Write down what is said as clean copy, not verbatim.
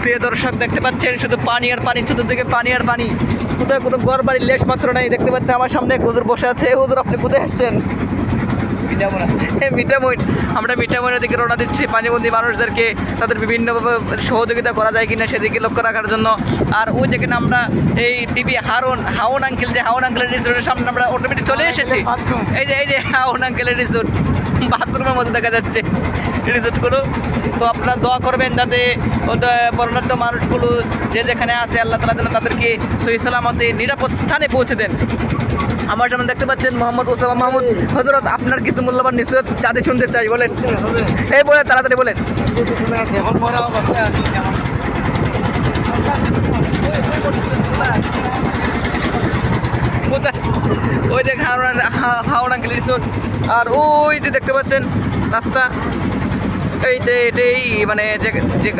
প্রিয় দর্শক দেখতে পাচ্ছেন শুধু পানি আর পানি, চতুর্দিকে পানি আর পানি, কোথায় কোনো ঘর বাড়ির লেশ মাত্র নাই। দেখতে পাচ্ছেন আমার সামনে হুজুর বসে আছে। হুজুর আপনি কোথায় আসছেন? মিঠামইন। আমরা মিঠামইনের দিকে রওনা দিচ্ছি পানিবন্দী মানুষদেরকে তাদের বিভিন্নভাবে সহযোগিতা করা যায় কিনা সেদিকে লক্ষ্য রাখার জন্য। আর ওই যেখানে আমরা এই ডিবি হাউন আঙ্কেল, যে হাউন আঙ্কেলের রিসোর্টের সামনে আমরা অটোমেটিক চলে এসেছি। এই যে হাউন আঙ্কেলের রিসোর্ট, বাথরুমের মতো দেখা যাচ্ছে রিসোর্টগুলো। তো আপনারা দোয়া করবেন যাতে বর্ণাঢ্য মানুষগুলো যে যেখানে আছে আল্লাহ তাআলা যেন তাদেরকে সহি সালামতে নিরাপদ স্থানে পৌঁছে দেন। আমার সামনে দেখতে পাচ্ছেন মোহাম্মদ ওসামা মাহমুদ। হযরত আপনার কিছু মূল্যবান নসিহত যাতে শুনতে চাই, বলেন। এই বলেন, তাড়াতাড়ি বলেন। ওই যে হাওড়া আঙ্কেল রিসোর্ট, আর ওই যে দেখতে পাচ্ছেন রাস্তা, এই যে এটাই মানে যে